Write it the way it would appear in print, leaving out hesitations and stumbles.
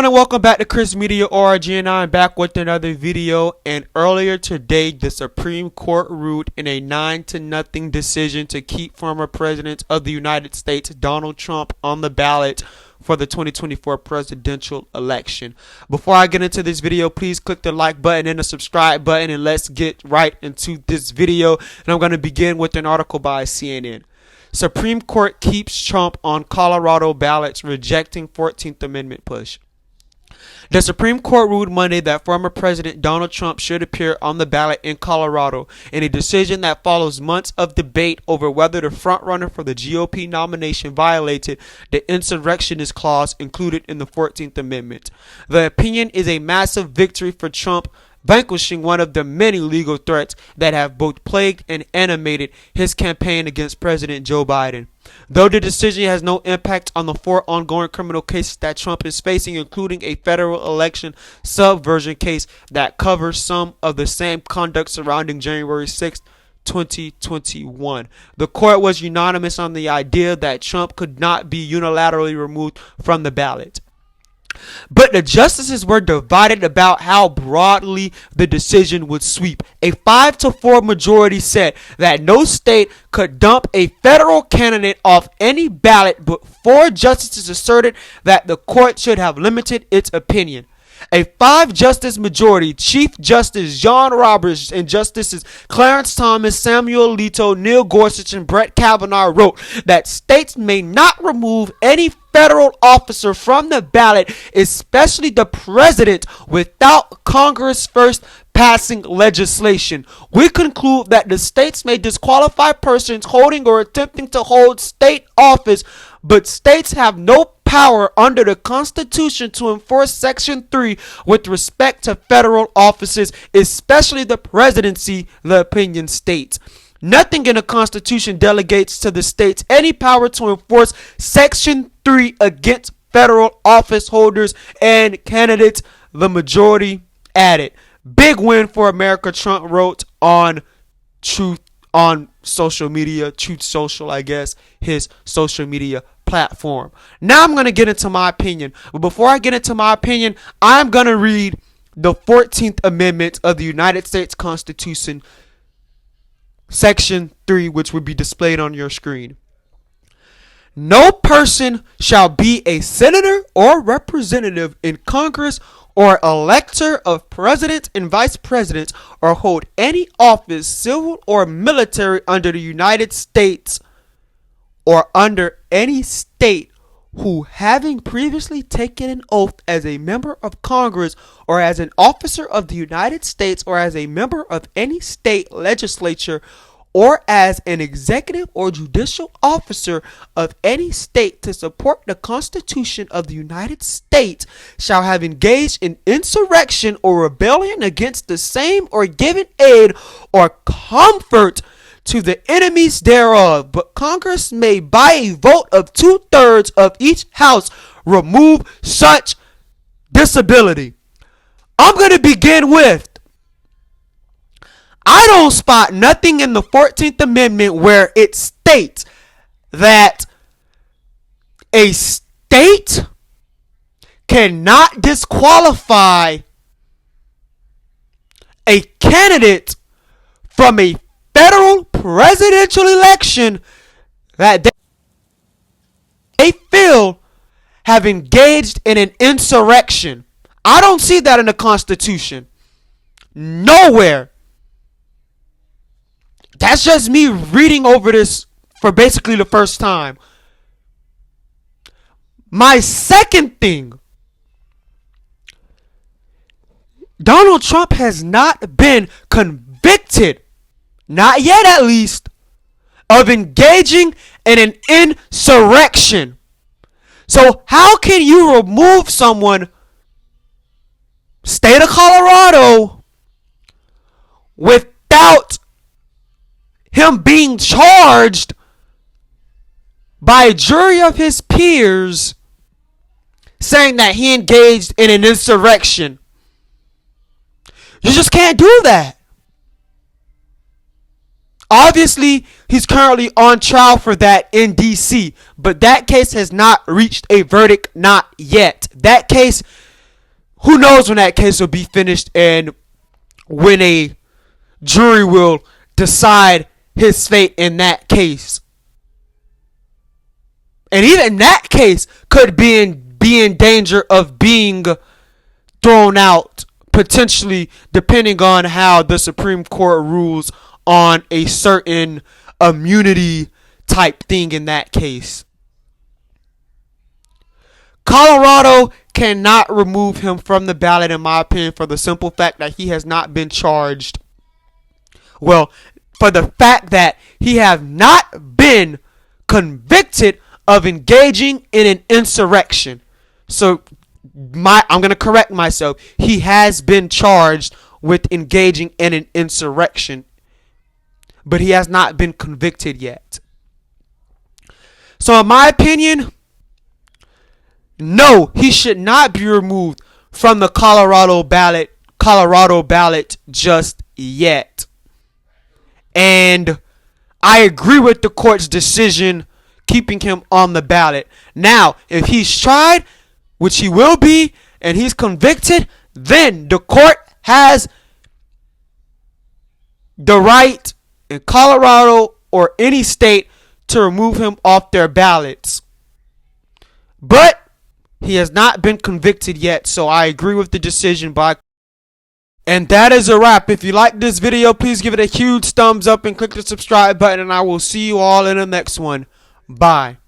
everyone, and welcome back to Chris Media ORG, and I'm back with another video. And earlier today, the Supreme Court ruled in a 9-0 decision to keep former President of the United States Donald Trump on the ballot for the 2024 presidential election. Before I get into this video, please click the like button and the subscribe button, and let's get right into this video. And I'm going to begin with an article by CNN. Supreme Court keeps Trump on Colorado ballots, rejecting 14th Amendment push. The Supreme Court ruled Monday that former President Donald Trump should appear on the ballot in Colorado, in a decision that follows months of debate over whether the frontrunner for the GOP nomination violated the insurrectionist clause included in the 14th Amendment. The opinion is a massive victory for Trump, vanquishing one of the many legal threats that have both plagued and animated his campaign against President Joe Biden. Though the decision has no impact on the 4 ongoing criminal cases that Trump is facing, including a federal election subversion case that covers some of the same conduct surrounding January 6, 2021. The court was unanimous on the idea that Trump could not be unilaterally removed from the ballot. But the justices were divided about how broadly the decision would sweep. A 5-4 majority said that no state could dump a federal candidate off any ballot, but 4 justices asserted that the court should have limited its opinion. A 5-justice majority, Chief Justice John Roberts and Justices Clarence Thomas, Samuel Alito, Neil Gorsuch, and Brett Kavanaugh wrote that states may not remove any federal officer from the ballot, especially the president, without Congress first passing legislation. We conclude that the states may disqualify persons holding or attempting to hold state office, but states have no power under the Constitution to enforce Section 3 with respect to federal offices, especially the presidency, the opinion states. Nothing in the Constitution delegates to the states any power to enforce Section 3 against federal office holders and candidates, the majority added. Big win for America, Trump wrote on social media, Truth Social, I guess, his social media platform. Now I'm going to get into my opinion. But before I get into my opinion, I'm going to read the 14th Amendment of the United States Constitution, Section 3, which will be displayed on your screen. No person shall be a senator or representative in Congress or elector of president and vice president or hold any office, civil or military, under the United States or under any state who, having previously taken an oath as a member of Congress or as an officer of the United States or as a member of any state legislature or as an executive or judicial officer of any state to support the Constitution of the United States, shall have engaged in insurrection or rebellion against the same or given aid or comfort to the enemies thereof. But Congress may, by a vote of 2/3 of each house, remove such disability. I'm going to begin with, I don't spot nothing in the 14th Amendment where it states that a state cannot disqualify a candidate from a federal presidential election that they feel have engaged in an insurrection. I don't see that in the Constitution. Nowhere. That's just me reading over this for basically the first time. My second thing, Donald Trump has not been convicted, not yet at least, of engaging in an insurrection. So how can you remove someone, state of Colorado, without him being charged by a jury of his peers saying that he engaged in an insurrection? You just can't do that. Obviously, he's currently on trial for that in D.C., but that case has not reached a verdict, not yet. That case who knows when that case will be finished and when a jury will decide his fate in that case. And even that case could be in danger of being thrown out, potentially, depending on how the Supreme Court rules on a certain immunity type thing in that case. Colorado cannot remove him from the ballot, in my opinion, for the simple fact that he has not been charged. Well, for the fact that he has not been convicted of engaging in an insurrection. So I'm going to correct myself. He has been charged with engaging in an insurrection, but he has not been convicted yet. So in my opinion, no, he should not be removed from the Colorado ballot just yet. And I agree with the court's decision keeping him on the ballot. Now, if he's tried, which he will be, and he's convicted, then the court has the right in Colorado or any state to remove him off their ballots. But he has not been convicted yet, so I agree with the decision by. And that is a wrap. If you like this video, please give it a huge thumbs up and click the subscribe button, and I will see you all in the next one. Bye.